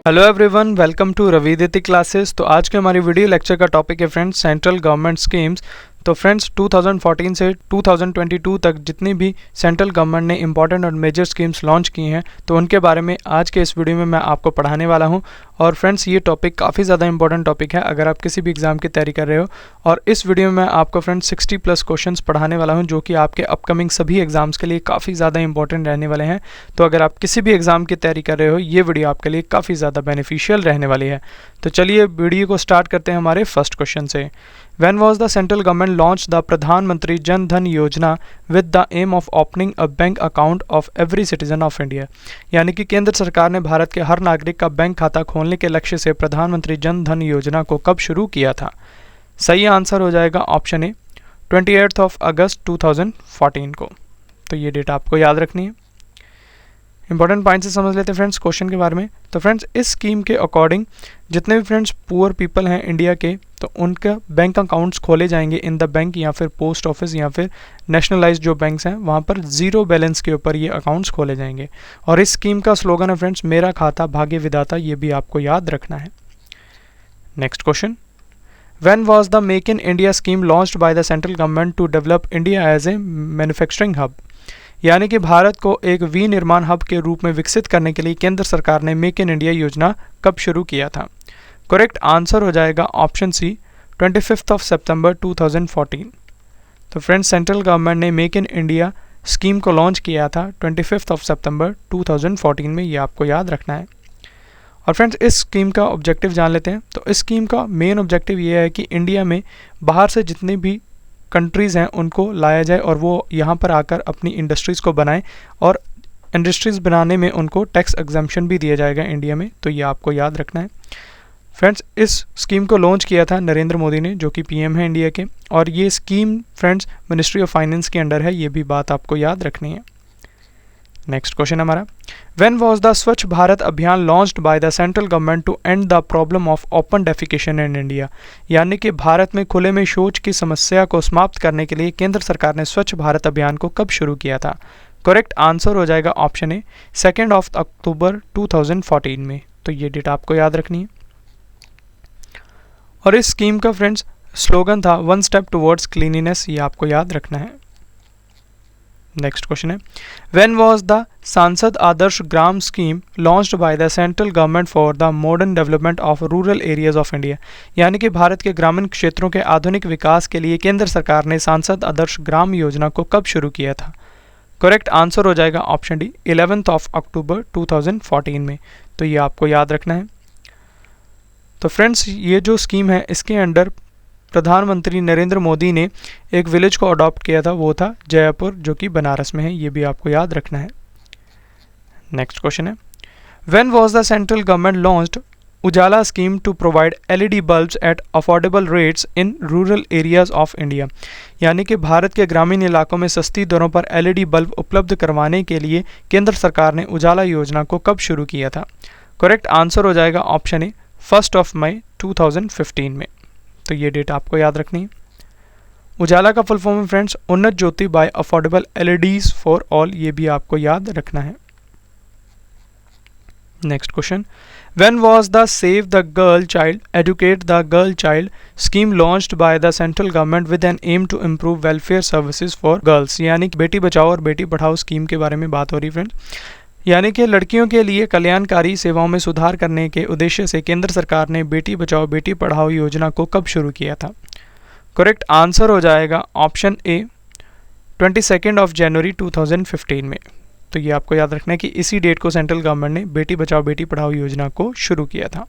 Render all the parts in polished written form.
Hello everyone, welcome to Raviditi classes. तो आज के हमारी वीडियो लेक्चर का टॉपिक है फ्रेंड्स सेंट्रल गवर्नमेंट स्कीम्स। तो फ्रेंड्स 2014 से 2022 तक जितनी भी सेंट्रल गवर्नमेंट ने इंपॉर्टेंट और मेजर स्कीम्स लॉन्च की हैं तो उनके बारे में आज के इस वीडियो में मैं आपको पढ़ाने वाला हूं। और फ्रेंड्स ये टॉपिक काफ़ी ज़्यादा इंपॉर्टेंट टॉपिक है अगर आप किसी भी एग्जाम की तैयारी कर रहे हो। और इस वीडियो में मैं आपको फ्रेंड्स 60+ क्वेश्चंस पढ़ाने वाला हूं जो कि आपके अपकमिंग सभी एग्जाम्स के लिए काफ़ी ज़्यादा इंपॉर्टेंट रहने वाले हैं। तो अगर आप किसी भी एग्जाम की तैयारी कर रहे हो ये वीडियो आपके लिए काफ़ी ज़्यादा बेनिफिशियल रहने वाली है। तो चलिए वीडियो को स्टार्ट करते हैं हमारे फर्स्ट क्वेश्चन से। When was the central government launched the प्रधानमंत्री जन धन योजना with the aim of opening a bank account of every citizen of India? यानी कि केंद्र सरकार ने भारत के हर नागरिक का बैंक खाता खोलने के लक्ष्य से प्रधानमंत्री जन धन योजना को कब शुरू किया था? सही आंसर हो जाएगा ऑप्शन ए 28 अगस्त 2014 को। तो ये डेट आपको याद रखनी है। इंपॉर्टेंट पॉइंट से समझ लेते हैं फ्रेंड्स क्वेश्चन के बारे में। तो फ्रेंड्स इस स्कीम के अकॉर्डिंग जितने भी फ्रेंड्स पुअर पीपल हैं इंडिया के तो उनका बैंक अकाउंट्स खोले जाएंगे इन द बैंक या फिर पोस्ट ऑफिस या फिर नेशनलाइज्ड जो बैंक्स हैं वहाँ पर ज़ीरो बैलेंस के ऊपर ये अकाउंट्स खोले जाएंगे। और इस स्कीम का स्लोगन है फ्रेंड्स मेरा खाता भाग्य विधाता, ये भी आपको याद रखना है। Next question, When was the Make in India scheme launched by the central government to develop India as a manufacturing hub? यानी कि भारत को एक विनिर्माण हब के रूप में विकसित करने के लिए केंद्र सरकार ने मेक इन इंडिया योजना कब शुरू किया था? करेक्ट आंसर हो जाएगा ऑप्शन सी 25 सितंबर 2014। तो फ्रेंड्स सेंट्रल गवर्नमेंट ने मेक इन इंडिया स्कीम को लॉन्च किया था 25 सितंबर 2014 में, ये आपको याद रखना है। और फ्रेंड्स इस स्कीम का ऑब्जेक्टिव जान लेते हैं। तो इस स्कीम का मेन ऑब्जेक्टिव ये है कि इंडिया में बाहर से जितने भी कंट्रीज़ हैं उनको लाया जाए और वो यहाँ पर आकर अपनी इंडस्ट्रीज़ को बनाएं और इंडस्ट्रीज़ बनाने में उनको टैक्स एग्जम्पशन भी दिया जाएगा इंडिया में। तो ये आपको याद रखना है। फ्रेंड्स इस स्कीम को लॉन्च किया था नरेंद्र मोदी ने जो कि पीएम है इंडिया के। और ये scheme friends ministry of finance के अंडर है, ये भी बात आपको याद रखनी है। नेक्स्ट क्वेश्चन हमारा, when was the Swachh Bharat Abhiyan launched by the central government to end the problem of open defecation in India? यानी कि भारत में खुले में शौच की समस्या को समाप्त करने के लिए केंद्र सरकार ने स्वच्छ भारत अभियान को कब शुरू किया था? करेक्ट आंसर हो जाएगा ऑप्शन ए 2 अक्टूबर 2014 में। तो ये डेट आपको याद रखनी है। और इस स्कीम का फ्रेंड्स स्लोगन था वन स्टेप टुवर्ड्स क्लीनिनेस, ये आपको याद रखना है। नेक्स्ट क्वेश्चन है, when was the Sansad Adarsh Gram scheme launched by the central government for the modern development of rural areas of India? यानी कि भारत के ग्रामीण क्षेत्रों के आधुनिक विकास के लिए केंद्र सरकार ने सांसद आदर्श ग्राम योजना को कब शुरू किया था? करेक्ट आंसर हो जाएगा ऑप्शन डी 11 अक्टूबर 2014 में। तो ये आपको याद रखना है। तो फ्रेंड्स ये जो स्कीम है इसके अंडर प्रधानमंत्री नरेंद्र मोदी ने एक विलेज को अडॉप्ट किया था, वो था जयपुर जो कि बनारस में है, ये भी आपको याद रखना है। नेक्स्ट क्वेश्चन है, when was the central government launched Ujala scheme to provide LED bulbs at affordable rates in rural areas of India? यानी कि भारत के ग्रामीण इलाकों में सस्ती दरों पर एलईडी बल्ब उपलब्ध करवाने के लिए केंद्र सरकार ने उजाला योजना को कब शुरू किया था? करेक्ट आंसर हो जाएगा ऑप्शन ए 1 मई 2015 में। तो ये डेट आपको याद रखनी है। उजाला का फुल फॉर्म है friends Unnat Jyoti by affordable LEDs for all, ये भी आपको याद रखना है। Next question, when was the save the girl child educate the girl child scheme launched by the central government with an aim to improve welfare services for girls? यानी कि बेटी बचाओ और Beti Padhao scheme के बारे में बात हो रही है फ्रेंड्स। यानी कि लड़कियों के लिए कल्याणकारी सेवाओं में सुधार करने के उद्देश्य से केंद्र सरकार ने बेटी बचाओ बेटी पढ़ाओ योजना को कब शुरू किया था? करेक्ट आंसर हो जाएगा ऑप्शन ए 22 जनवरी 2015 में। तो ये आपको याद रखना है कि इसी डेट को सेंट्रल गवर्नमेंट ने बेटी बचाओ बेटी पढ़ाओ योजना को शुरू किया था।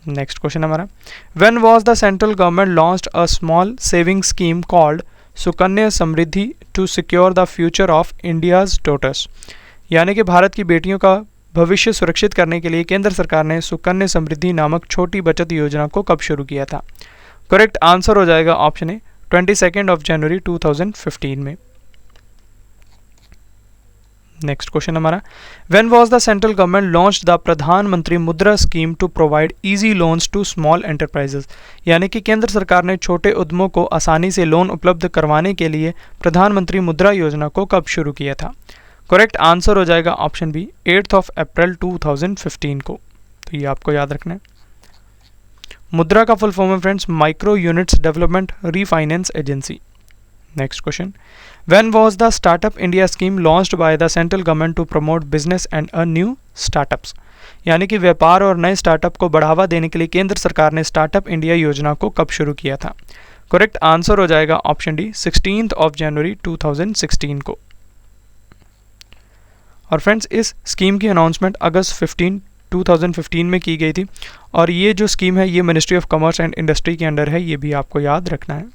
नेक्स्ट क्वेश्चन हमारा, when was the central government launched a small saving scheme called Sukanya Samriddhi to secure the future of India's daughters? यानी कि भारत की बेटियों का भविष्य सुरक्षित करने के लिए केंद्र सरकार ने सुकन्या समृद्धि नामक छोटी बचत योजना को कब शुरू किया था? करेक्ट आंसर हो जाएगा ऑप्शन ए 22 जनवरी 2015 में। नेक्स्ट क्वेश्चन हमारा, when was the central government launched the Pradhan Mantri Mudra scheme to provide easy loans to small enterprises? यानी कि केंद्र सरकार ने छोटे उद्यमों को आसानी से लोन उपलब्ध करवाने के लिए प्रधानमंत्री मुद्रा योजना को कब शुरू किया था? करेक्ट आंसर हो जाएगा ऑप्शन बी 8 अप्रैल 2015 को। तो ये आपको याद रखना है। मुद्रा का फुल फॉर्म है friends micro units development refinance agency. Next question, when was the startup India scheme launched by the central government to promote business and a new startups. यानी कि व्यापार और नए स्टार्टअप को बढ़ावा देने के लिए केंद्र सरकार ने स्टार्टअप इंडिया योजना को कब शुरू किया था। करेक्ट आंसर हो जाएगा ऑप्शन डी 16 जनवरी 2016 को। और फ्रेंड्स इस स्कीम की अनाउंसमेंट अगस्त 2015 में की गई थी और ये जो स्कीम है ये ministry of commerce and industry के अंडर है, ये भी आपको याद रखना है।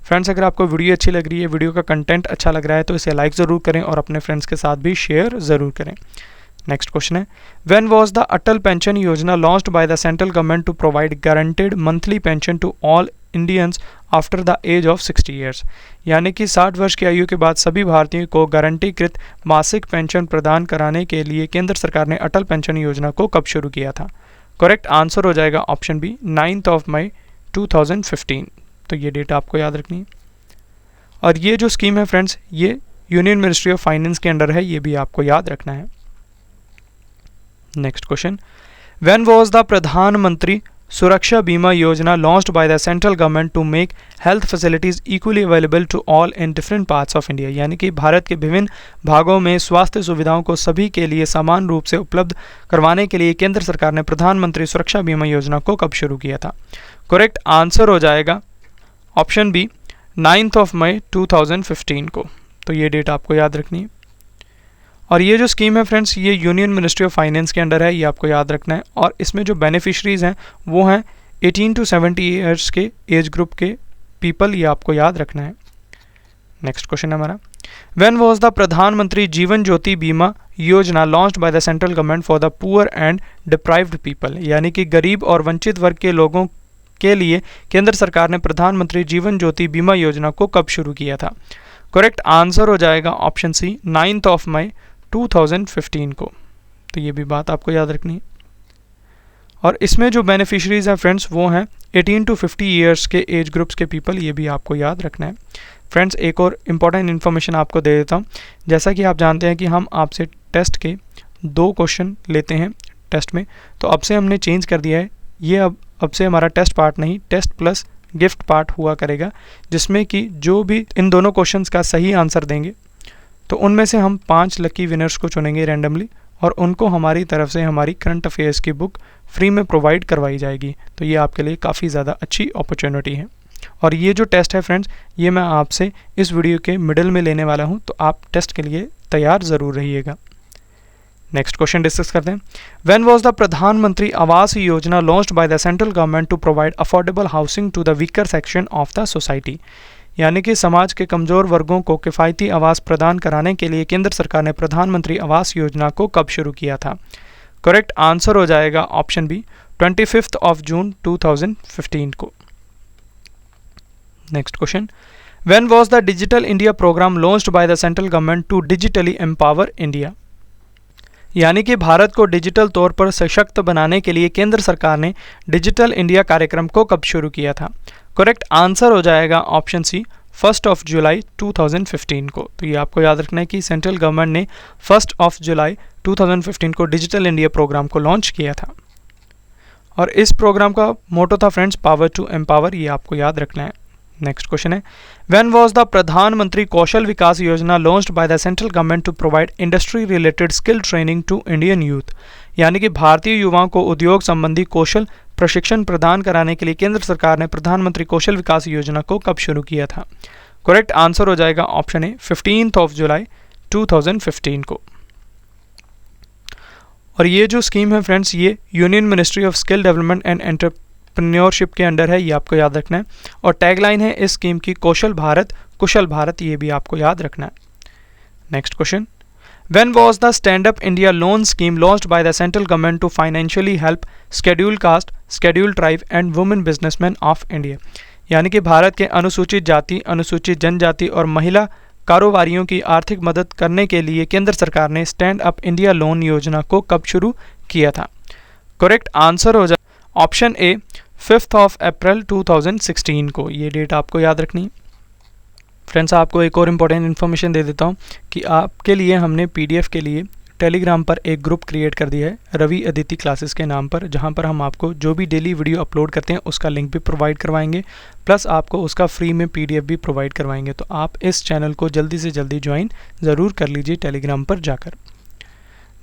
फ्रेंड्स अगर आपको वीडियो अच्छी लग रही है, वीडियो का कंटेंट अच्छा लग रहा है तो इसे लाइक ज़रूर करें और अपने फ्रेंड्स के साथ भी शेयर ज़रूर करें। नेक्स्ट क्वेश्चन है, when was the Atal pension Yojana launched by the central government to provide guaranteed monthly pension to all Indians after the age of 60 years. यानी कि 60 वर्ष की आयु के बाद सभी भारतीयों को गारंटीकृत मासिक पेंशन प्रदान कराने के लिए केंद्र सरकार ने अटल पेंशन योजना को कब शुरू किया था। करेक्ट आंसर हो जाएगा ऑप्शन बी 9 मई 2015। तो ये डेटा आपको याद रखनी है। और ये जो स्कीम है फ्रेंड्स ये यूनियन मिनिस्ट्री ऑफ फाइनेंस के अंडर है, ये भी आपको याद रखना है। Next question, when was the Pradhan Mantri Suraksha Bima Yojana launched by the central government to make health facilities equally available to all in different parts of India. यानी कि भारत के विभिन्न भागों में स्वास्थ्य सुविधाओं को सभी के लिए समान रूप से उपलब्ध करवाने के लिए केंद्र सरकार ने प्रधानमंत्री सुरक्षा बीमा योजना को कब शुरू किया था। करेक्ट आंसर हो जाएगा ऑप्शन बी 9 मई 2015 को। तो ये डेट आपको याद रखनी है। और ये जो स्कीम है फ्रेंड्स ये यूनियन मिनिस्ट्री ऑफ फाइनेंस के अंडर है, ये आपको याद रखना है। और इसमें जो बेनिफिशरीज हैं वो हैं 18 to 70 ईयर्स के एज ग्रुप के पीपल, ये आपको याद रखना है। नेक्स्ट क्वेश्चन है हमारा, व्हेन वाज द प्रधानमंत्री जीवन ज्योति बीमा Yojana launched by the central government for the poor and deprived people. यानी कि गरीब और वंचित वर्ग के लोगों के लिए केंद्र सरकार ने प्रधानमंत्री जीवन ज्योति बीमा योजना को कब शुरू किया था। करेक्ट आंसर हो जाएगा ऑप्शन सी 9 मई 2015 को। तो ये भी बात आपको याद रखनी है। और इसमें जो बेनिफिशरीज हैं फ्रेंड्स वो हैं 18 to 50 ईयर्स के एज ग्रुप्स के पीपल, ये भी आपको याद रखना है। फ्रेंड्स एक और इम्पॉर्टेंट इन्फॉर्मेशन आपको दे देता हूँ। जैसा कि आप जानते हैं कि हम आपसे टेस्ट के 2 क्वेश्चन लेते हैं टेस्ट में, तो अब से हमने चेंज कर दिया है। ये अब से हमारा टेस्ट पार्ट नहीं, टेस्ट प्लस गिफ्ट पार्ट हुआ करेगा, जिसमें कि जो भी इन दोनों क्वेश्चंस का सही आंसर देंगे तो उनमें से हम 5 लकी विनर्स को चुनेंगे रैंडमली और उनको हमारी तरफ से हमारी करंट अफेयर्स की बुक फ्री में प्रोवाइड करवाई जाएगी। तो ये आपके लिए काफ़ी ज़्यादा अच्छी अपॉर्चुनिटी है। और ये जो टेस्ट है फ्रेंड्स ये मैं आपसे इस वीडियो के मिडिल में लेने वाला हूँ, तो आप टेस्ट के लिए तैयार ज़रूर रहिएगा। नेक्स्ट क्वेश्चन डिस्कस करते हैं, when was the Pradhan Mantri Awas Yojana launched by the central government to provide affordable housing to the weaker section of the society. यानी कि समाज के कमज़ोर वर्गों को किफ़ायती आवास प्रदान कराने के लिए केंद्र सरकार ने प्रधानमंत्री आवास योजना को कब शुरू किया था। करेक्ट आंसर हो जाएगा ऑप्शन बी 25 जून 2015 को। Next question, when was the digital India program launched by the central government to digitally empower India. यानी कि भारत को डिजिटल तौर पर सशक्त बनाने के लिए केंद्र सरकार ने डिजिटल इंडिया कार्यक्रम को कब शुरू किया था। करेक्ट आंसर हो जाएगा ऑप्शन सी 1 जुलाई 2015 को। तो ये आपको याद रखना है कि सेंट्रल गवर्नमेंट ने 1 जुलाई 2015 को डिजिटल इंडिया प्रोग्राम को लॉन्च किया था। और इस प्रोग्राम का मोटो था फ्रेंड्स पावर टू एम्पावर, ये आपको याद रखना है। नेक्स्ट क्वेश्चन है, when was the Pradhan Mantri Kaushal Vikas Yojana launched by the central government to provide industry related skill training to Indian youth. यानी कि भारतीय युवाओं को उद्योग संबंधी कौशल प्रशिक्षण प्रदान कराने के लिए केंद्र सरकार ने प्रधानमंत्री कौशल विकास योजना को कब शुरू किया था। करेक्ट आंसर हो जाएगा ऑप्शन ए 15 जुलाई 2015 को। और ये जो स्कीम है फ्रेंड्स ये union ministry of skill development and entrepreneurship के अंडर है, ये आपको याद रखना है। और टैगलाइन है इस स्कीम की कौशल भारत कुशल भारत, ये भी आपको याद रखना है। Next question, when was the stand up India loan scheme launched by the central government to financially help scheduled caste, scheduled tribe and women businessman of India. यानी कि भारत के अनुसूचित जाति, अनुसूचित जनजाति और महिला कारोबारियों की आर्थिक मदद करने के लिए केंद्र सरकार ने स्टैंड अप इंडिया लोन योजना को कब शुरू किया था। करेक्ट आंसर हो जाए ऑप्शन ए 5 अप्रैल 2016 को। ये डेट आपको याद रखनी है। फ्रेंड्स आपको एक और इम्पॉर्टेंट इन्फॉर्मेशन दे देता हूँ कि आपके लिए हमने पीडीएफ के लिए टेलीग्राम पर एक ग्रुप क्रिएट कर दिया है रवि अदिति क्लासेस के नाम पर, जहाँ पर हम आपको जो भी डेली वीडियो अपलोड करते हैं उसका लिंक भी प्रोवाइड करवाएंगे, प्लस आपको उसका फ्री में पीडीएफ भी प्रोवाइड करवाएंगे। तो आप इस चैनल को जल्दी से जल्दी ज्वाइन ज़रूर कर लीजिए टेलीग्राम पर जाकर।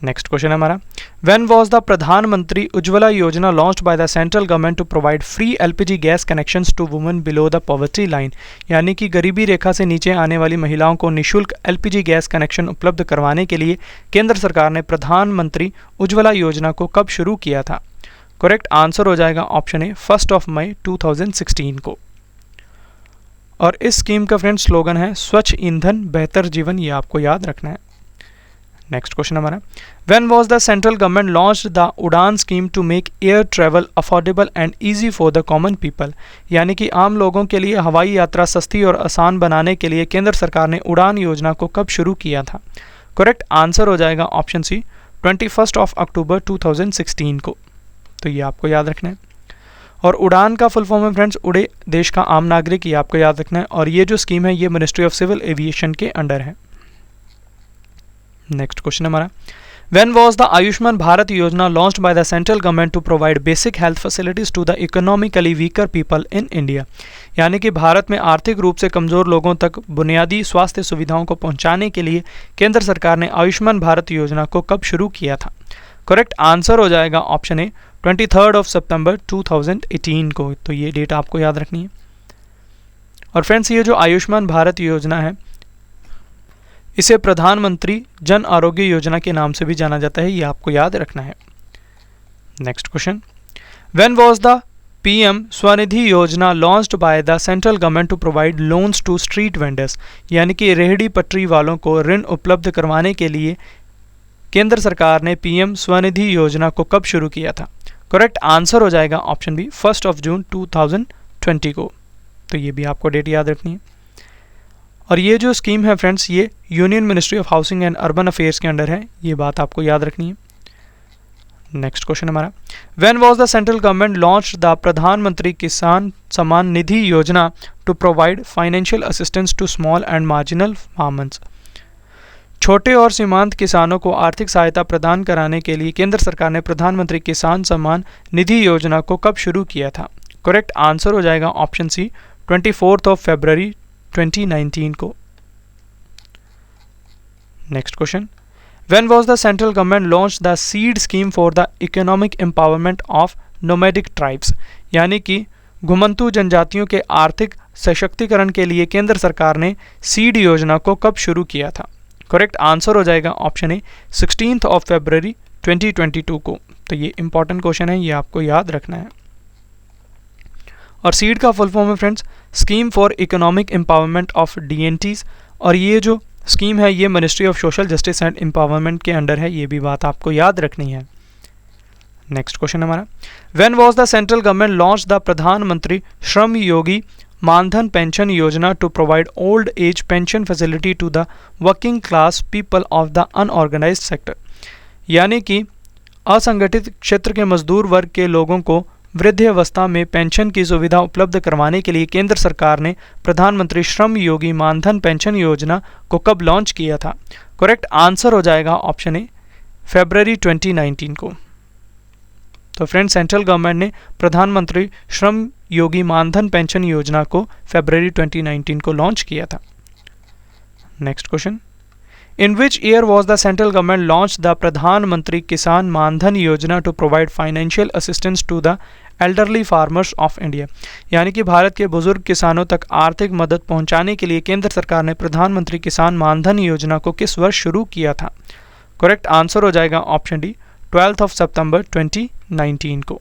नेक्स्ट क्वेश्चन हमारा, when was the Pradhan Mantri Ujjwala Yojana launched by the central government to provide free LPG gas connections to women below the poverty line, यानी कि गरीबी रेखा से नीचे आने वाली महिलाओं को निःशुल्क एलपीजी गैस कनेक्शन उपलब्ध करवाने के लिए केंद्र सरकार ने प्रधानमंत्री उज्ज्वला योजना को कब शुरू किया था? करेक्ट आंसर हो जाएगा ऑप्शन ए 1 मई 2016 को। और इस स्कीम का फ्रेंड्स स्लोगन है स्वच्छ ईंधन बेहतर जीवन, ये आपको याद रखना है। नेक्स्ट क्वेश्चन हमारा, when was the central government launched the Udan scheme to make air travel affordable and easy for the common people, यानी कि आम लोगों के लिए हवाई यात्रा सस्ती और आसान बनाने के लिए केंद्र सरकार ने उड़ान योजना को कब शुरू किया था? करेक्ट आंसर हो जाएगा ऑप्शन सी 21 अक्टूबर 2016 को। तो ये आपको याद रखना है। और उड़ान का फुल फॉर्म है फ्रेंड्स उड़े देश का आम नागरिक, ये आपको याद रखना है। और ये जो स्कीम है ये मिनिस्ट्री ऑफ सिविल एविएशन के अंडर है। नेक्स्ट क्वेश्चन हमारा, when was the Ayushman Bharat Yojana launched by the central government to provide basic health facilities to the economically weaker people in India, यानी कि भारत में आर्थिक रूप से कमजोर लोगों तक बुनियादी स्वास्थ्य सुविधाओं को पहुंचाने के लिए केंद्र सरकार ने आयुष्मान भारत योजना को कब शुरू किया था? करेक्ट आंसर हो जाएगा ऑप्शन ए 23 सितंबर 2018 को। तो ये डेट आपको याद रखनी है। और फ्रेंड्स ये जो आयुष्मान भारत योजना है इसे प्रधानमंत्री जन आरोग्य योजना के नाम से भी जाना जाता है, ये आपको याद रखना है। Next question, when was the PM Svanidhi Yojana launched by the central government to provide loans to street vendors, यानी कि रेहड़ी पटरी वालों को ऋण उपलब्ध करवाने के लिए केंद्र सरकार ने पीएम स्वनिधि योजना को कब शुरू किया था? करेक्ट आंसर हो जाएगा ऑप्शन बी 1 जून 2020 को। तो ये भी आपको डेट याद रखनी है। और ये जो स्कीम है फ्रेंड्स ये union ministry of housing and urban affairs के अंडर है, ये बात आपको याद रखनी है। नेक्स्ट क्वेश्चन हमारा, when was the central government launched the Pradhan Mantri Kisan Samman Nidhi Yojana to provide financial assistance to small and marginal farmers, छोटे और सीमांत किसानों को आर्थिक सहायता प्रदान कराने के लिए केंद्र सरकार ने प्रधानमंत्री किसान सम्मान निधि योजना को कब शुरू किया था? करेक्ट आंसर हो जाएगा ऑप्शन सी 24 फरवरी 2019 को। Next question, when was the central government launch the seed scheme for the economic empowerment of nomadic tribes, यानी कि घुमंतू जनजातियों के आर्थिक सशक्तिकरण के लिए केंद्र सरकार ने सीड योजना को कब शुरू किया था? करेक्ट आंसर हो जाएगा ऑप्शन ए 16 फरवरी 2022 को। तो ये इंपॉर्टेंट क्वेश्चन है, ये आपको याद रखना है। और सीड का फुल फॉर्म है friends scheme for economic empowerment of DNTs, और ये जो स्कीम है ये ministry of social justice and empowerment के अंडर है, ये भी बात आपको याद रखनी है। नेक्स्ट क्वेश्चन हमारा, when was the central government launch the Pradhanmantri Shram Yogi Maandhan pension Yojana to provide old age pension facility to the working class people of the unorganised sector, यानी कि असंगठित क्षेत्र के मजदूर वर्ग के लोगों को वृद्धावस्था में पेंशन की सुविधा उपलब्ध करवाने के लिए केंद्र सरकार ने प्रधानमंत्री श्रम योगी मानधन पेंशन योजना को कब लॉन्च किया था? करेक्ट आंसर हो जाएगा ऑप्शन ए फरवरी 2019 को। तो फ्रेंड्स सेंट्रल गवर्नमेंट ने प्रधानमंत्री श्रम योगी मानधन पेंशन योजना को फरवरी 2019 को लॉन्च किया था। Next question, in which year was the central government launch the Pradhan Mantri Kisan Maandhan Yojana to provide financial assistance to the elderly farmers of India, यानी कि भारत के बुजुर्ग किसानों तक आर्थिक मदद पहुंचाने के लिए केंद्र सरकार ने प्रधानमंत्री किसान मानधन योजना को किस वर्ष शुरू किया था? करेक्ट आंसर हो जाएगा ऑप्शन डी 12 सितंबर 2019 को।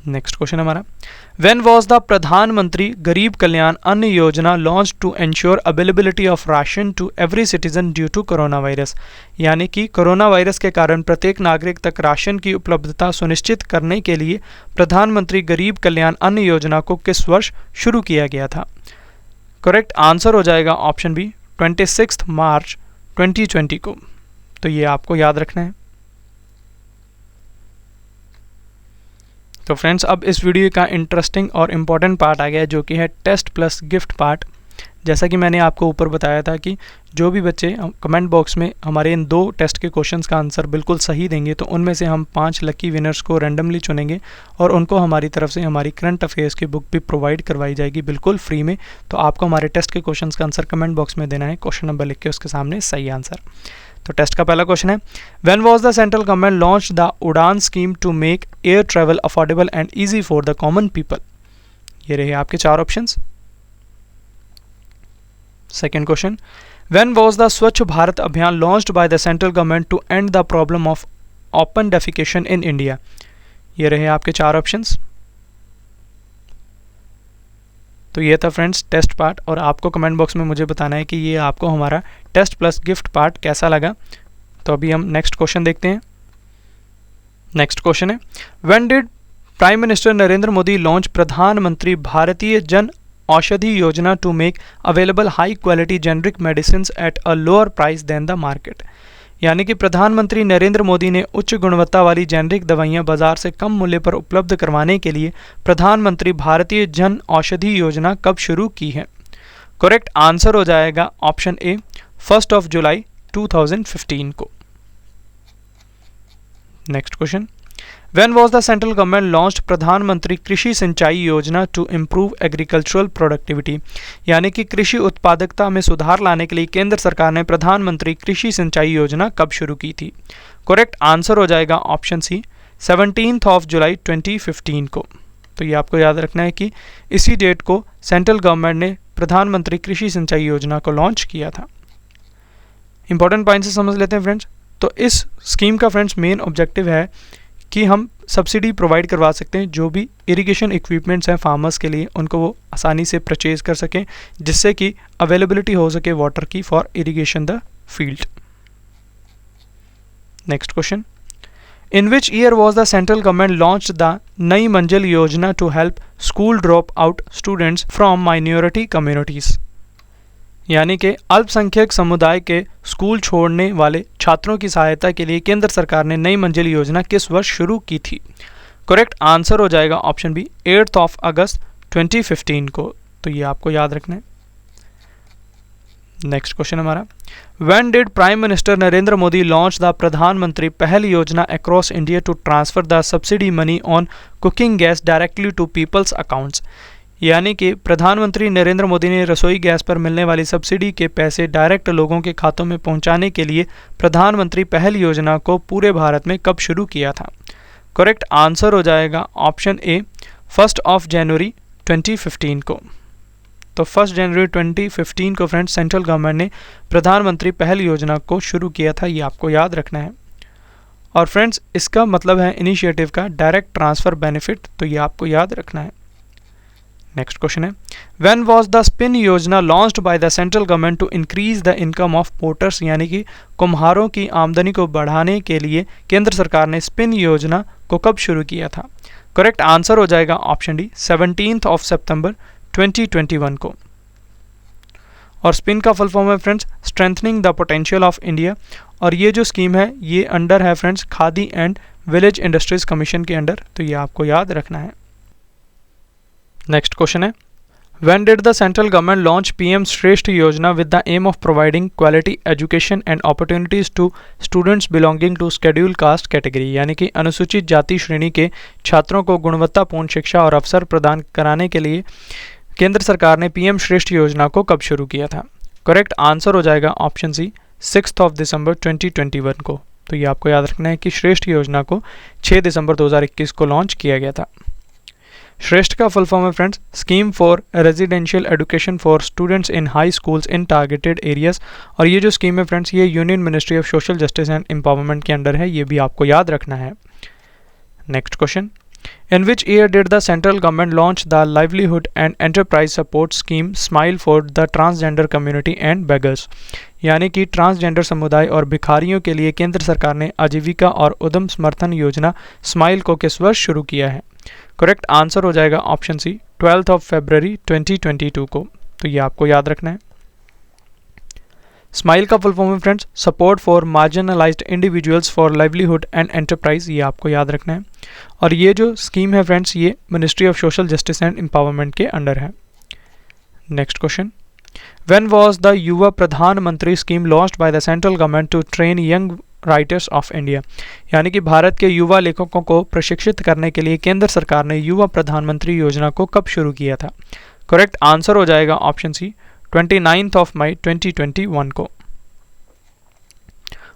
नेक्स्ट क्वेश्चन हमारा, when was the Pradhan Mantri Garib Kalyan Anna Yojana launch to ensure availability of ration to every citizen due to corona virus, यानी कि कोरोना वायरस के कारण प्रत्येक नागरिक तक राशन की उपलब्धता सुनिश्चित करने के लिए प्रधानमंत्री गरीब कल्याण अन्न योजना को किस वर्ष शुरू किया गया था? करेक्ट आंसर हो जाएगा ऑप्शन बी 26 मार्च 2020 को। तो ये आपको याद रखना है। तो फ्रेंड्स अब इस वीडियो का इंटरेस्टिंग और इम्पॉर्टेंट पार्ट आ गया जो कि है टेस्ट प्लस गिफ्ट पार्ट। जैसा कि मैंने आपको ऊपर बताया था कि जो भी बच्चे कमेंट बॉक्स में हमारे इन 2 टेस्ट के क्वेश्चंस का आंसर बिल्कुल सही देंगे तो उनमें से हम 5 लकी विनर्स को रैंडमली चुनेंगे और उनको हमारी तरफ से हमारी करंट अफेयर्स की बुक भी प्रोवाइड करवाई जाएगी बिल्कुल फ्री में। तो आपको हमारे टेस्ट के क्वेश्चंस का आंसर कमेंट बॉक्स में देना है, क्वेश्चन नंबर लिख के उसके सामने सही आंसर। तो टेस्ट का पहला क्वेश्चन है, when was the central government launch the Udan scheme to make air travel affordable and easy for the common people. ये रहे आपके 4 options. Second question, when was the Swachh Bharat Abhiyan launched by the central government to end the problem of open defecation in India. ये रहे आपके 4 options. तो ये था friends test part और आपको कमेंट बॉक्स में मुझे बताना है कि ये आपको हमारा टेस्ट प्लस गिफ्ट पार्ट कैसा लगा। तो अभी हम नेक्स्ट क्वेश्चन देखते हैं। नेक्स्ट क्वेश्चन है, when did prime minister Narendra Modi launch Pradhan Mantri Bharatiya Jan Aushadhi Yojana to make available high quality generic medicine at a lower price than the market. यानी कि प्रधानमंत्री नरेंद्र मोदी ने उच्च गुणवत्ता वाली जेनरिक दवाइयां बाजार से कम मूल्य पर उपलब्ध करवाने के लिए प्रधानमंत्री भारतीय जन औषधि योजना कब शुरू की है। करेक्ट आंसर हो जाएगा ऑप्शन ए 1 जुलाई 2015 को। Next question, when was the central government launched प्रधानमंत्री कृषि सिंचाई योजना टू इम्प्रूव एग्रीकल्चरल प्रोडक्टिविटी। यानी कि कृषि उत्पादकता में सुधार लाने के लिए केंद्र सरकार ने प्रधानमंत्री कृषि सिंचाई योजना कब शुरू की थी। करेक्ट आंसर हो जाएगा ऑप्शन सी 17 जुलाई 2015 को। तो ये आपको याद रखना है कि इसी डेट को सेंट्रल गवर्नमेंट ने प्रधानमंत्री कृषि सिंचाई योजना को लॉन्च किया था। इंपॉर्टेंट पॉइंट से समझ लेते हैं फ्रेंड्स। तो इस स्कीम का फ्रेंड्स मेन ऑब्जेक्टिव है कि हम सब्सिडी प्रोवाइड करवा सकते हैं जो भी इरिगेशन इक्विपमेंट्स हैं फार्मर्स के लिए उनको वो आसानी से परचेज कर सकें जिससे कि अवेलेबिलिटी हो सके वाटर की for irrigation the field. Next question, in which year was the central government launch the Nai Manzil Yojana to help school drop out students from minority communities. यानी कि अल्पसंख्यक समुदाय के स्कूल छोड़ने वाले छात्रों की सहायता के लिए केंद्र सरकार ने नई मंजिल योजना किस वर्ष शुरू की थी। करेक्ट आंसर हो जाएगा ऑप्शन बी 8 अगस्त 2015 को। तो ये आपको याद रखना है। नेक्स्ट क्वेश्चन हमारा, when did prime minister Narendra Modi launch the Pradhan Mantri Pahal Yojana across India to transfer the subsidy money on cooking gas directly to people's accounts. यानी कि प्रधानमंत्री नरेंद्र मोदी ने रसोई गैस पर मिलने वाली सब्सिडी के पैसे डायरेक्ट लोगों के खातों में पहुंचाने के लिए प्रधानमंत्री पहल योजना को पूरे भारत में कब शुरू किया था। करेक्ट आंसर हो जाएगा ऑप्शन ए 1 जनवरी 2015 को। तो 1 जनवरी 2015 को फ्रेंड्स सेंट्रल गवर्नमेंट ने प्रधानमंत्री पहल योजना को शुरू किया था, ये आपको याद रखना है। और फ्रेंड्स इसका मतलब है इनिशिएटिव का डायरेक्ट ट्रांसफ़र बेनिफिट, तो ये आपको याद रखना है। नेक्स्ट क्वेश्चन है, when was the SPIN Yojana launched by the central government to increase the income of porters. यानी कि कुम्हारों की आमदनी को बढ़ाने के लिए केंद्र सरकार ने स्पिन योजना को कब शुरू किया था। करेक्ट आंसर हो जाएगा ऑप्शन डी 17 सितंबर 2021 को। और स्पिन का फुल फॉर्म है friends strengthening the potential of India. और ये जो स्कीम है ये अंडर है friends Khadi and village industries commission के अंडर, तो ये आपको याद रखना है। नेक्स्ट क्वेश्चन है, when did the central government launch PM Shreshta Yojana with the aim of providing quality education and opportunities to students belonging to schedule caste category. यानी कि अनुसूचित जाति श्रेणी के छात्रों को गुणवत्तापूर्ण शिक्षा और अवसर प्रदान कराने के लिए केंद्र सरकार ने पीएम श्रेष्ठ योजना को कब शुरू किया था। करेक्ट आंसर हो जाएगा ऑप्शन सी 6 दिसंबर 2021 को। तो ये आपको याद रखना है कि श्रेष्ठ योजना को 6 दिसंबर 2021 को लॉन्च किया गया था। श्रेष्ठ का फुल फॉर्म है friends scheme for residential education for students in high schools in targeted areas. और ये जो स्कीम है फ्रेंड्स ये union ministry of social justice and empowerment के अंडर है, ये भी आपको याद रखना है। Next question, in which year did the central government launch the livelihood and enterprise support scheme smile for the transgender community and beggars. यानी कि ट्रांसजेंडर समुदाय और भिखारियों के लिए केंद्र सरकार ने आजीविका और उद्यम समर्थन योजना स्माइल को किस वर्ष शुरू किया है। करेक्ट आंसर हो जाएगा ऑप्शन सी 12 फरवरी 2022 को। तो ये आपको याद रखना है। स्माइल का फुल फॉर्म है friends support for marginalised individuals for livelihood and enterprise, ये आपको याद रखना है। और ये जो स्कीम है फ्रेंड्स ये ministry of social justice and empowerment के अंडर है। Next question, when was the Yuva Pradhan Mantri scheme launched by the central government to train young writers of India, यानी कि भारत के युवा लेखकों को प्रशिक्षित करने के लिए केंद्र सरकार ने युवा प्रधानमंत्री योजना को कब शुरू किया था? करेक्ट आंसर हो जाएगा ऑप्शन सी 29 मई 2021 को।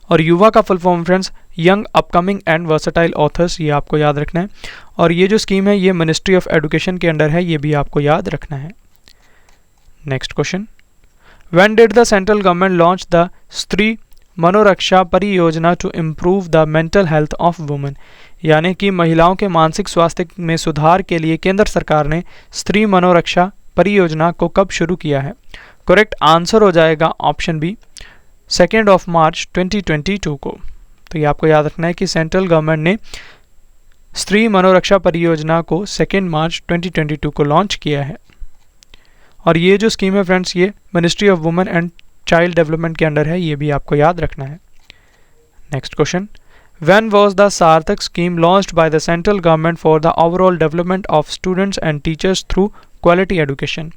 और युवा का full form friends young upcoming and versatile authors, ये आपको याद रखना है। और ये जो स्कीम है ये मिनिस्ट्री ऑफ एजुकेशन के अंडर है, ये भी आपको याद रखना है। Next question, when did the central government launch the Stree Manoraksha Pariyojana to improve the mental health of women, यानी कि महिलाओं के मानसिक स्वास्थ्य में सुधार के लिए केंद्र सरकार ने स्त्री मनोरक्षा परियोजना को कब शुरू किया है? करेक्ट आंसर हो जाएगा ऑप्शन बी 2 मार्च 2022 को। तो ये आपको याद रखना है कि सेंट्रल गवर्नमेंट ने स्त्री मनोरक्षा परियोजना को 2 मार्च 2022 को लॉन्च किया है। और ये जो स्कीम है फ्रेंड्स ये ministry of women and child development के अंडर है, ये भी आपको याद रखना है। Next question, when was the Sarthak scheme launched by the central government for the overall development of students and teachers through quality education,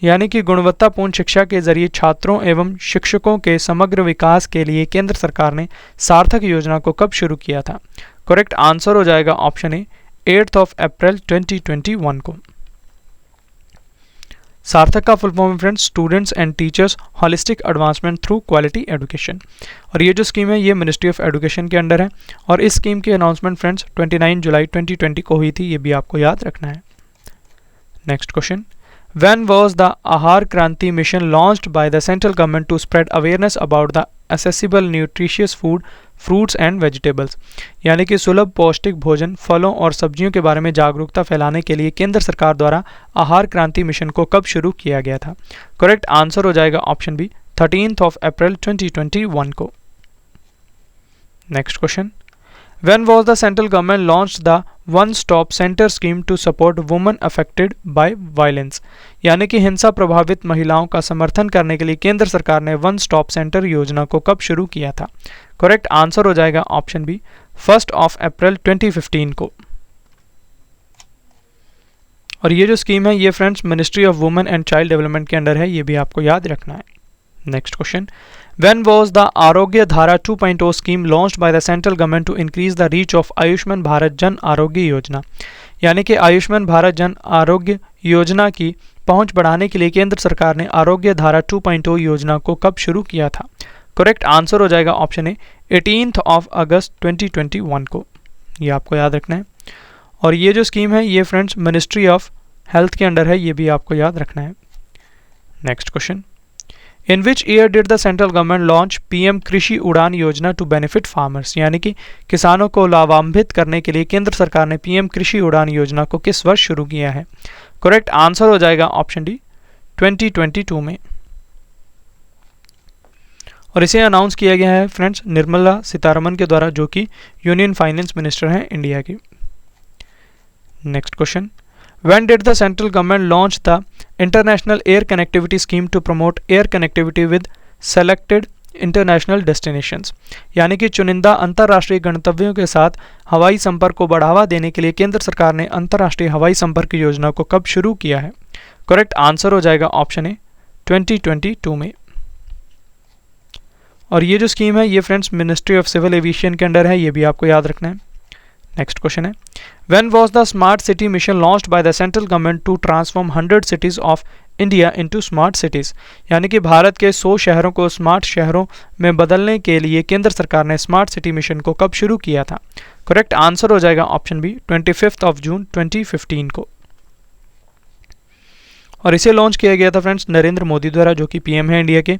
यानी कि गुणवत्तापूर्ण शिक्षा के जरिए छात्रों एवं शिक्षकों के समग्र विकास के लिए केंद्र सरकार ने सार्थक योजना को कब शुरू किया था? करेक्ट आंसर हो जाएगा ऑप्शन ए 8 अप्रैल 2021 को। सार्थक का full form friends students and teachers holistic advancement through quality education. और ये जो स्कीम है ये मिनिस्ट्री ऑफ एजुकेशन के अंडर है। और इस स्कीम की अनाउंसमेंट फ्रेंड्स 29 जुलाई 2020 को हुई थी, ये भी आपको याद रखना है। Next question, when was the Aahar Kranti mission launched by the central government to spread awareness about the accessible nutritious food, fruits and vegetables, यानी कि सुलभ पौष्टिक भोजन, फलों और सब्जियों के बारे में जागरूकता फैलाने के लिए केंद्र सरकार द्वारा आहार क्रांति मिशन को कब शुरू किया गया था? करेक्ट आंसर हो जाएगा ऑप्शन बी 13 अप्रैल 2021 को। Next question, when was the central government launched the one stop center scheme to support women affected by violence, यानी कि हिंसा प्रभावित महिलाओं का समर्थन करने के लिए केंद्र सरकार ने वन स्टॉप सेंटर योजना को कब शुरू किया था? करेक्ट आंसर हो जाएगा ऑप्शन बी 1 अप्रैल 2015 को। और ये जो स्कीम है ये friends ministry of women and child development के अंडर है, ये भी आपको याद रखना है। Next question, when was the आरोग्य धारा 2.0 scheme launched by the central government to increase the reach of Ayushman Bharat Jan Arogya Yojana, यानी कि आयुष्मान भारत जन आरोग्य योजना की पहुंच बढ़ाने के लिए केंद्र सरकार ने आरोग्य धारा 2.0 योजना को कब शुरू किया था? करेक्ट आंसर हो जाएगा ऑप्शन ए 18 अगस्त 2021 को। ये आपको याद रखना है। और ये जो स्कीम है ये फ्रेंड्स मिनिस्ट्री ऑफ हेल्थ के अंडर है, ये भी आपको याद रखना है। Next question, in which year did the central government launch PM कृषि उड़ान योजना टू बेनिफिट फार्मर्स, यानी कि किसानों को लाभान्वित करने के लिए केंद्र सरकार ने पीएम कृषि उड़ान योजना को किस वर्ष शुरू किया है? करेक्ट आंसर हो जाएगा ऑप्शन डी 2022 में। और इसे अनाउंस किया गया है फ्रेंड्स निर्मला सीतारमन के द्वारा, जो कि यूनियन फाइनेंस मिनिस्टर हैं इंडिया की। Next question, when did the central government launch the international air connectivity scheme to promote air connectivity with selected international destinations, यानी कि चुनिंदा अंतर्राष्ट्रीय गंतव्यों के साथ हवाई संपर्क को बढ़ावा देने के लिए केंद्र सरकार ने अंतर्राष्ट्रीय हवाई संपर्क योजना को कब शुरू किया है? करेक्ट आंसर हो जाएगा ऑप्शन ए 2022 में। और ये जो स्कीम है ये friends ministry of civil aviation के अंडर है, ये भी आपको याद रखना है। नेक्स्ट क्वेश्चन है, when was the smart city mission launched by the central government to transform 100 cities of India into smart cities, यानी कि भारत के 100 शहरों को स्मार्ट शहरों में बदलने के लिए केंद्र सरकार ने स्मार्ट सिटी मिशन को कब शुरू किया था? करेक्ट आंसर हो जाएगा ऑप्शन बी 25 जून 2015 को। और इसे लॉन्च किया गया था फ्रेंड्स नरेंद्र मोदी द्वारा, जो कि पीएम है इंडिया के।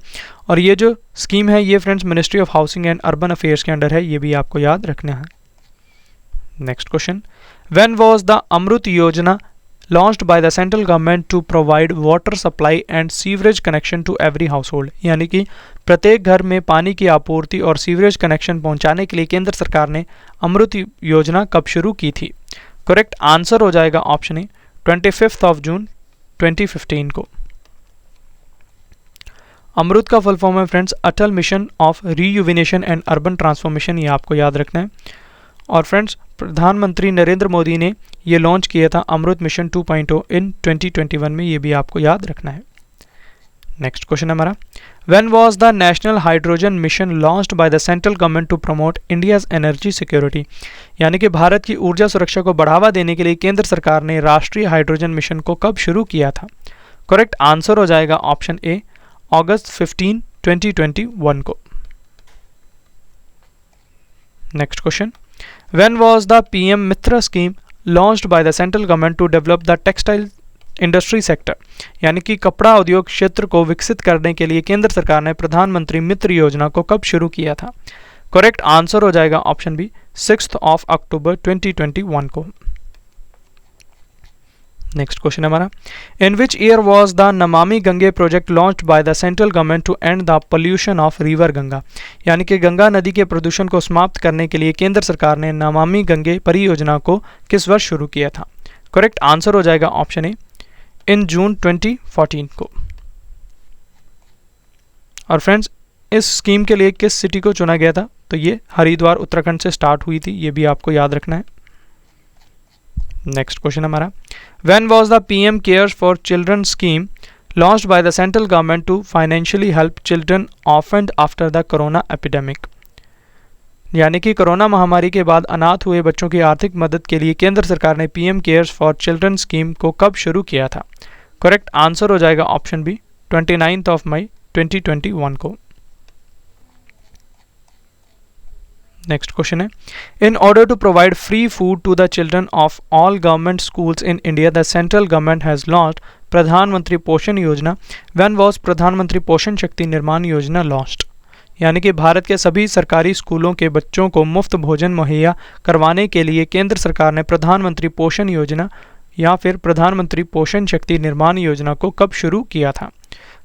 और ये जो स्कीम है ये friends ministry of housing and urban affairs के अंडर है, ये भी आपको याद रखना है। Next question, when was the अमृत योजना launched by the central government to provide water supply and sewerage connection to every household, यानी कि प्रत्येक घर में पानी की आपूर्ति और सीवरेज कनेक्शन पहुंचाने के लिए केंद्र सरकार ने अमृत योजना कब शुरू की थी? करेक्ट आंसर हो जाएगा ऑप्शन ए 25 जून 2015 को। अमृत का फुल फॉर्म है friends Atal mission of rejuvenation and urban transformation, ये आपको याद रखना है। और फ्रेंड्स प्रधानमंत्री नरेंद्र मोदी ने ये लॉन्च किया था अमृत मिशन 2.0 इन 2021 में, ये भी आपको याद रखना है। नेक्स्ट क्वेश्चन हमारा, when was the national hydrogen mission launched by the central government to promote India's energy security, यानी कि भारत की ऊर्जा सुरक्षा को बढ़ावा देने के लिए केंद्र सरकार ने राष्ट्रीय हाइड्रोजन मिशन को कब शुरू किया था? करेक्ट आंसर हो जाएगा ऑप्शन ए, अगस्त 15, 2021 को। Next question, when was the PM Mitra scheme launched by the central government to develop the textile industry sector, यानी कि कपड़ा उद्योग क्षेत्र को विकसित करने के लिए केंद्र सरकार ने प्रधानमंत्री मित्र योजना को कब शुरू किया था? करेक्ट आंसर हो जाएगा ऑप्शन बी, 6 अक्टूबर 2021 को। नेक्स्ट क्वेश्चन हमारा, in which year was the Namami Gange project launched by the central government to end the pollution of river Ganga, यानी कि गंगा नदी के प्रदूषण को समाप्त करने के लिए केंद्र सरकार ने नमामि गंगे परियोजना को किस वर्ष शुरू किया था? करेक्ट आंसर हो जाएगा ऑप्शन ए, इन जून 2014 को। और फ्रेंड्स इस स्कीम के लिए किस सिटी को चुना गया था? तो ये हरिद्वार उत्तराखंड से स्टार्ट हुई थी, ये भी आपको याद रखना है। नेक्स्ट क्वेश्चन हमारा, when was the PM cares for children scheme launched by the central government to financially help children orphaned after the corona epidemic, यानी कि कोरोना महामारी के बाद अनाथ हुए बच्चों की आर्थिक मदद के लिए केंद्र सरकार ने PM cares for children scheme को कब शुरू किया था? करेक्ट आंसर हो जाएगा ऑप्शन बी, 29 मई 2021 को। नेक्स्ट क्वेश्चन है, in order to provide free food to the children of all government schools in India the central government has launched Pradhan Mantri Poshan योजना, व्हेन वाज प्रधानमंत्री पोषण शक्ति निर्माण योजना लॉन्च्ड, यानी कि भारत के सभी सरकारी स्कूलों के बच्चों को मुफ्त भोजन मुहैया करवाने के लिए केंद्र सरकार ने प्रधानमंत्री पोषण योजना या फिर प्रधानमंत्री पोषण शक्ति निर्माण योजना को कब शुरू किया था?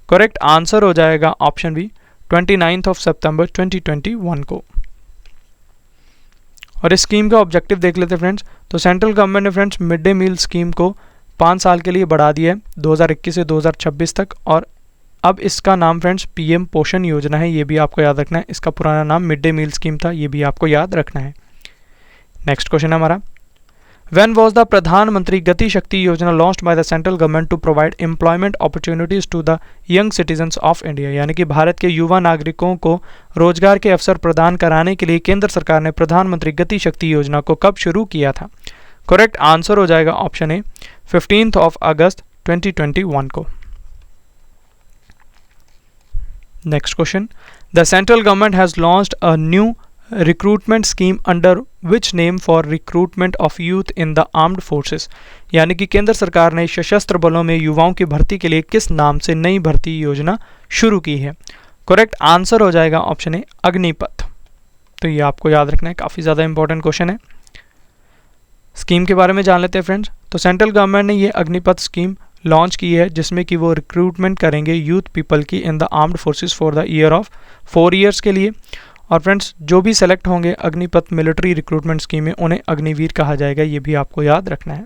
करेक्ट आंसर हो जाएगा ऑप्शन बी, 29 सितंबर 2021 को। और इस स्कीम का ऑब्जेक्टिव देख लेते हैं फ्रेंड्स। तो सेंट्रल गवर्नमेंट ने friends mid day meal scheme को 5 साल के लिए बढ़ा दिया है 2021 से 2026 तक, और अब इसका नाम फ्रेंड्स पीएम पोषण योजना है, ये भी आपको याद रखना है। इसका पुराना नाम मिड डे मील स्कीम था, ये भी आपको याद रखना है। नेक्स्ट क्वेश्चन हमारा, when was the Pradhan Mantri Gati Shakti Yojana launched by the central government to provide employment opportunities to the young citizens of India, यानी कि भारत के युवा नागरिकों को रोजगार के अवसर प्रदान कराने के लिए केंद्र सरकार ने प्रधानमंत्री गति शक्ति योजना को कब शुरू किया था? करेक्ट आंसर हो जाएगा ऑप्शन ए, 15 अगस्त 2021 को। Next question, the central government has launched a new recruitment scheme under which name for recruitment of youth in the armed forces, यानी कि केंद्र सरकार ने सशस्त्र बलों में युवाओं की भर्ती के लिए किस नाम से नई भर्ती योजना शुरू की है? करेक्ट आंसर हो जाएगा ऑप्शन ए, अग्निपथ। तो ये आपको याद रखना है, काफ़ी ज़्यादा इंपॉर्टेंट क्वेश्चन है। स्कीम के बारे में जान लेते हैं फ्रेंड्स। तो सेंट्रल गवर्नमेंट ने ये अग्निपथ स्कीम लॉन्च की है जिसमें कि वो रिक्रूटमेंट करेंगे यूथ पीपल की in the armed forces for the year of 4 years के लिए। और फ्रेंड्स जो भी सेलेक्ट होंगे अग्निपथ मिलिट्री रिक्रूटमेंट स्कीम में, उन्हें अग्निवीर कहा जाएगा, ये भी आपको याद रखना है।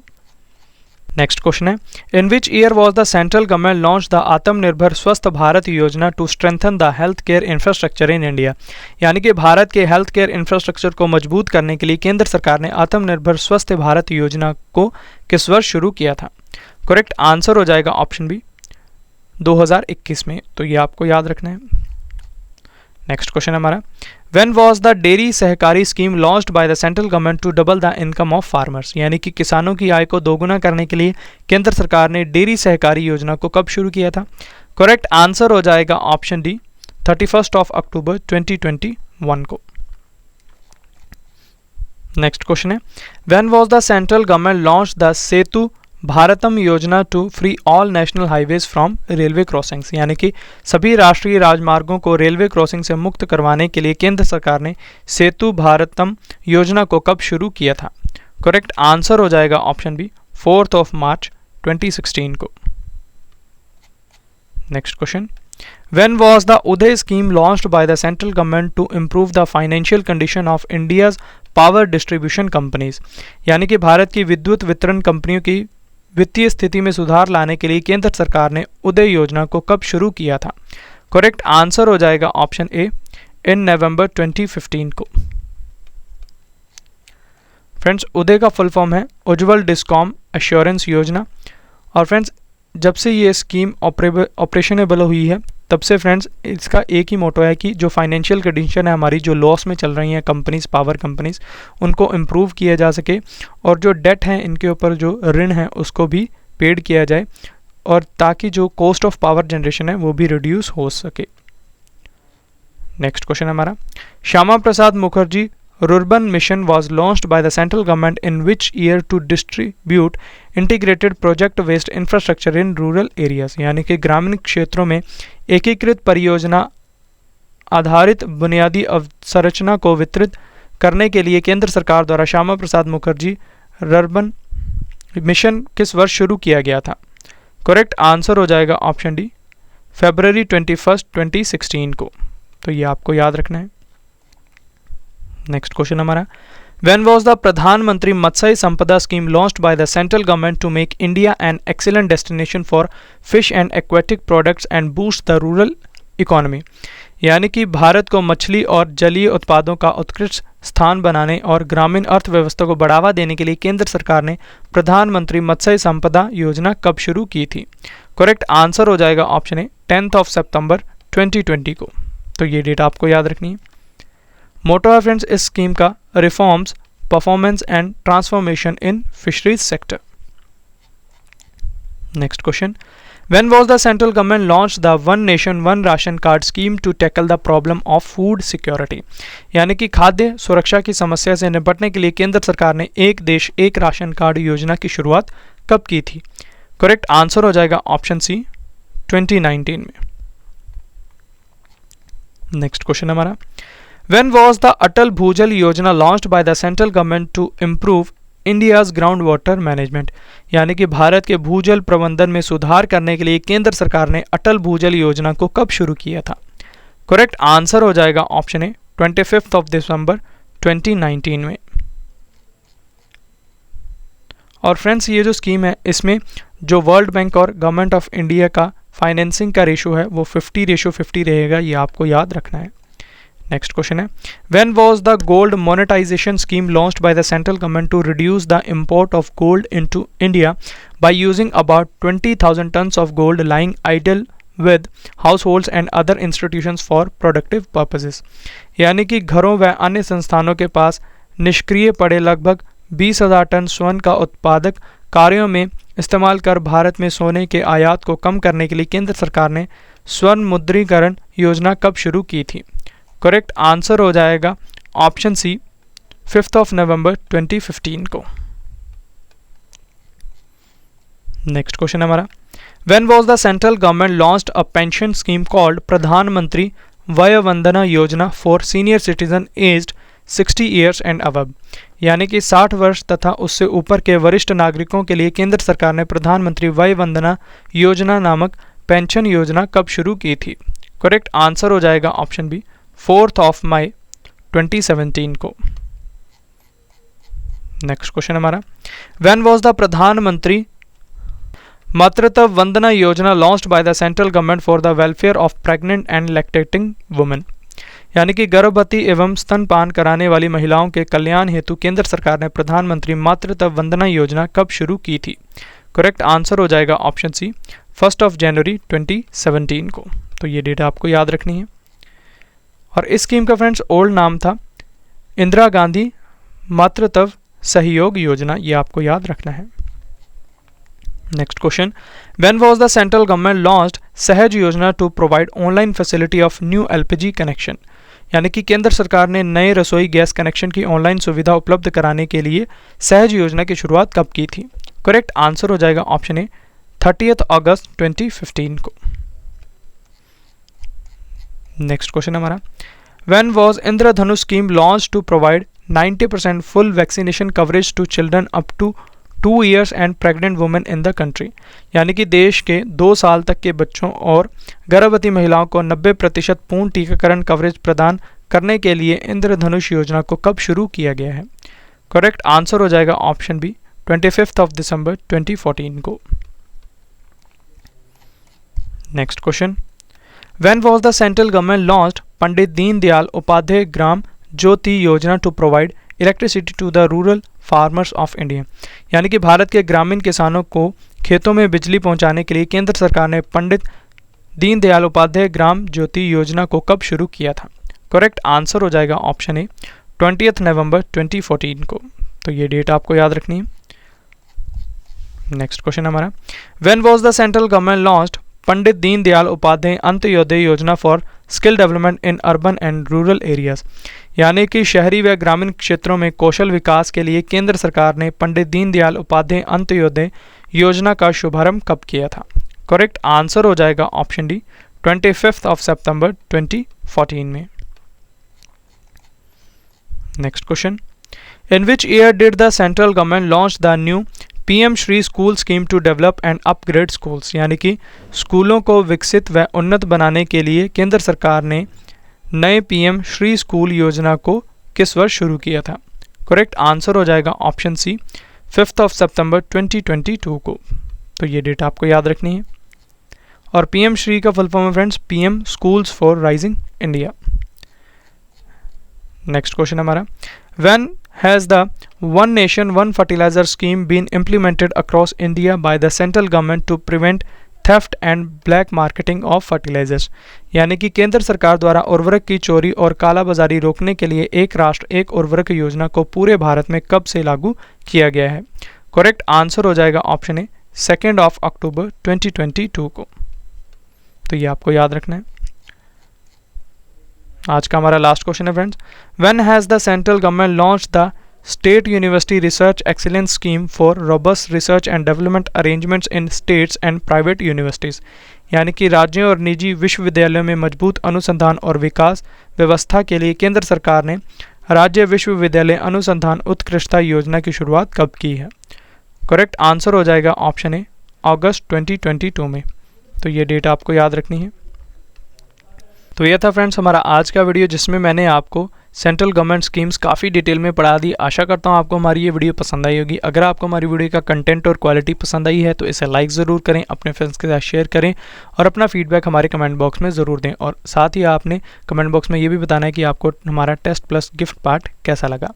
नेक्स्ट क्वेश्चन है, in which year was the central government launch the Atmanirbhar Swasth Bharat Yojana to strengthen the health care infrastructure in India, यानी कि भारत के हेल्थ केयर इंफ्रास्ट्रक्चर को मजबूत करने के लिए केंद्र सरकार ने आत्मनिर्भर स्वस्थ भारत योजना को किस वर्ष शुरू किया था? करेक्ट आंसर हो जाएगा ऑप्शन बी, 2021 में। तो ये आपको याद रखना है। नेक्स्ट क्वेश्चन हमारा, when was the dairy Sahkari scheme launched by the central government to double the income of farmers, यानी कि किसानों की आय को दोगुना करने के लिए केंद्र सरकार ने डेयरी सहकारी योजना को कब शुरू किया था? करेक्ट आंसर हो जाएगा ऑप्शन डी, 31 अक्टूबर 2021 को। नेक्स्ट क्वेश्चन है, when was the central government launch the Setu Bharatam Yojana to free all national highways from railway crossings, यानी कि सभी राष्ट्रीय राजमार्गों को रेलवे क्रॉसिंग से मुक्त करवाने के लिए केंद्र सरकार ने सेतु भारतम योजना को कब शुरू किया था? करेक्ट आंसर हो जाएगा ऑप्शन बी, 4 मार्च 2016 को। Next question, When was the Uday scheme launched by the central government to improve the financial condition of India's power distribution companies, यानी कि भारत की विद्युत वितरण कंपनियों की वित्तीय स्थिति में सुधार लाने के लिए केंद्र सरकार ने उदय योजना को कब शुरू किया था? करेक्ट आंसर हो जाएगा ऑप्शन ए, इन नवंबर 2015 को। फ्रेंड्स उदय का फुल फॉर्म है उज्ज्वल डिस्कॉम एश्योरेंस योजना। और फ्रेंड्स जब से ये स्कीम ऑपरेशनेबल हुई है तब से फ्रेंड्स इसका एक ही मोटो है कि जो फाइनेंशियल कंडीशन है हमारी, जो लॉस में चल रही हैं कंपनीज, पावर कंपनीज, उनको इम्प्रूव किया जा सके और जो डेट है इनके ऊपर जो ऋण है उसको भी पेड किया जाए, और ताकि जो कॉस्ट ऑफ पावर जनरेशन है वो भी रिड्यूस हो सके। नेक्स्ट क्वेश्चन हमारा, Shyama Prasad Mukherjee rurban mission was launched by the central government in which year to distribute integrated project based infrastructure in rural areas। यानी कि ग्रामीण क्षेत्रों में एकीकृत परियोजना आधारित बुनियादी अवसंरचना को वितरित करने के लिए केंद्र सरकार द्वारा श्यामा प्रसाद मुखर्जी रुर्बन मिशन किस वर्ष शुरू किया गया था? करेक्ट आंसर हो जाएगा ऑप्शन डी, February 21, 2016 को। तो ये आपको याद रखना है। नेक्स्ट क्वेश्चन हमारा, When was the प्रधानमंत्री मत्स्य संपदा scheme launched by the central government to make India an excellent destination for fish and aquatic products and boost the rural economy। यानी कि भारत को मछली और जलीय उत्पादों का उत्कृष्ट स्थान बनाने और ग्रामीण अर्थव्यवस्था को बढ़ावा देने के लिए केंद्र सरकार ने प्रधानमंत्री मत्स्य संपदा योजना कब शुरू की थी? करेक्ट आंसर हो जाएगा ऑप्शन ए, 10 सितंबर 2020 को। तो ये डेट आपको याद रखनी है। मोटो है फ्रेंड्स इस स्कीम का, reforms, performance and transformation in fisheries sector. Next question, When was the central government launched the One Nation One Ration Card scheme to tackle the problem of food security? यानी कि खाद्य सुरक्षा की समस्या से निपटने के लिए केंद्र सरकार ने एक देश एक राशन कार्ड योजना की शुरुआत कब की थी? करेक्ट आंसर हो जाएगा ऑप्शन सी, 2019 में। नेक्स्ट क्वेश्चन हमारा, When was the अटल भूजल योजना launched by the central government to improve India's ground water management? यानी कि भारत के भूजल प्रबंधन में सुधार करने के लिए केंद्र सरकार ने अटल भूजल योजना को कब शुरू किया था? करेक्ट आंसर हो जाएगा ऑप्शन ए, 25 दिसंबर 2019 में। और फ्रेंड्स ये जो स्कीम है इसमें जो वर्ल्ड बैंक और गवर्नमेंट ऑफ इंडिया का फाइनेंसिंग का रेशो है वो 50:50 रहेगा, ये आपको याद रखना है। नेक्स्ट क्वेश्चन है, When was the gold monetization scheme launched by the central government to reduce the import of gold into India by using about 20,000 tons of gold lying idle with households and other institutions for productive purposes? यानी कि घरों व अन्य संस्थानों के पास निष्क्रिय पड़े लगभग 20,000 टन स्वर्ण का उत्पादक कार्यों में इस्तेमाल कर भारत में सोने के आयात को कम करने के लिए केंद्र सरकार ने स्वर्ण मुद्रीकरण योजना कब शुरू की थी? करेक्ट आंसर हो जाएगा ऑप्शन सी, 5 नवंबर 2015 को। नेक्स्ट क्वेश्चन हमारा, When was the central government launched a pension scheme called प्रधानमंत्री वय Vandana Yojana for senior citizen aged 60 years and above? यानी कि 60 वर्ष तथा उससे ऊपर के वरिष्ठ नागरिकों के लिए केंद्र सरकार ने प्रधानमंत्री वय वंदना योजना नामक पेंशन योजना कब शुरू की थी? करेक्ट आंसर हो जाएगा ऑप्शन बी, 4 मई 2017 को। नेक्स्ट क्वेश्चन हमारा, When was the प्रधानमंत्री मातृत्व Vandana Yojana launched by the central government for the welfare of pregnant and lactating women? यानी कि गर्भवती एवं स्तनपान कराने वाली महिलाओं के कल्याण हेतु केंद्र सरकार ने प्रधानमंत्री मातृत्व वंदना योजना कब शुरू की थी? करेक्ट आंसर हो जाएगा ऑप्शन सी, 1 जनवरी 2017 को। तो ये डेटा आपको याद रखनी है। और इस स्कीम का फ्रेंड्स ओल्ड नाम था इंदिरा गांधी मातृत्व सहयोग योजना, ये आपको याद रखना है। Next question, When was the central government launched सहज योजना to provide online facility of new LPG connection? यानी कि केंद्र सरकार ने नए रसोई गैस कनेक्शन की ऑनलाइन सुविधा उपलब्ध कराने के लिए सहज योजना की शुरुआत कब की थी? करेक्ट आंसर हो जाएगा ऑप्शन ए, 30 अगस्त 2015 को। नेक्स्ट क्वेश्चन हमारा, When was Indradhanush scheme launched to provide 90% full vaccination coverage to children up to 2 years and pregnant women in the country? यानी कि देश के 2 साल तक के बच्चों और गर्भवती महिलाओं को 90% पूर्ण टीकाकरण कवरेज प्रदान करने के लिए इंद्रधनुष योजना को कब शुरू किया गया है? करेक्ट आंसर हो जाएगा ऑप्शन बी, 25 दिसंबर 2014 को। Next question, When was the central government launched Pandit Deendayal Upadhyaya Gram Jyoti Yojana to provide electricity to the rural farmers of India. यानी कि भारत के ग्रामीण किसानों को खेतों में बिजली पहुंचाने के लिए केंद्र सरकार ने पंडित दीनदयाल उपाध्याय ग्राम ज्योति योजना को कब शुरू किया था? करेक्ट आंसर हो जाएगा ऑप्शन ए 20 नवंबर 2014 को। तो ये डेट आपको याद रखनी है। नेक्स्ट क्वेश्चन हमारा, when was the central government launched Pandit Deendayal Upadhyaya Antyodaya Yojana for skill development in urban and rural areas. यानी कि शहरी व ग्रामीण क्षेत्रों में कौशल विकास के लिए केंद्र सरकार ने पंडित दीनदयाल उपाध्याय अंत्योदय योजना का शुभारंभ कब किया था? करेक्ट आंसर हो जाएगा ऑप्शन डी 25 सितंबर 2014 में। Next question, in which year did the central government launch the new PM Shri school scheme to develop and upgrade schools. यानी कि स्कूलों को विकसित व उन्नत बनाने के लिए केंद्र सरकार ने नए पीएम श्री स्कूल योजना को किस वर्ष शुरू किया था? करेक्ट आंसर हो जाएगा ऑप्शन सी 5 सितंबर 2022 को। तो ये डेट आपको याद रखनी है। और पीएम श्री का फुल फॉर्म है friends PM schools for rising India. Next question हमारा, when has the one nation one fertilizer scheme been implemented across India by the central government to prevent theft and black marketing of fertilizers। यानी कि केंद्र सरकार द्वारा उर्वरक की चोरी और कालाबाजारी रोकने के लिए एक राष्ट्र एक उर्वरक योजना को पूरे भारत में कब से लागू किया गया है? करेक्ट आंसर हो जाएगा ऑप्शन ए 2 अक्टूबर 2022 को। तो ये आपको याद रखना है। आज का हमारा लास्ट क्वेश्चन है friends, when has the central government launch the state university research excellence scheme for robust research and development arrangements in states and private universities. यानी कि राज्यों और निजी विश्वविद्यालयों में मजबूत अनुसंधान और विकास व्यवस्था के लिए केंद्र सरकार ने राज्य विश्वविद्यालय अनुसंधान उत्कृष्टता योजना की शुरुआत कब की है? करेक्ट आंसर हो जाएगा ऑप्शन ए अगस्त 2022 में। तो ये डेट आपको याद रखनी है। तो यह था फ्रेंड्स हमारा आज का वीडियो, जिसमें मैंने आपको सेंट्रल गवर्नमेंट स्कीम्स काफ़ी डिटेल में पढ़ा दी। आशा करता हूँ आपको हमारी ये वीडियो पसंद आई होगी। अगर आपको हमारी वीडियो का कंटेंट और क्वालिटी पसंद आई है तो इसे लाइक ज़रूर करें, अपने फ्रेंड्स के साथ शेयर करें और अपना फीडबैक हमारे कमेंट बॉक्स में ज़रूर दें। और साथ ही आपने कमेंट बॉक्स में ये भी बताना है कि आपको हमारा टेस्ट प्लस गिफ्ट पार्ट कैसा लगा।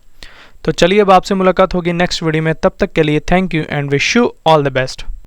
तो चलिए अब आपसे मुलाकात होगी नेक्स्ट वीडियो में। तब तक के लिए thank you and wish you all the best.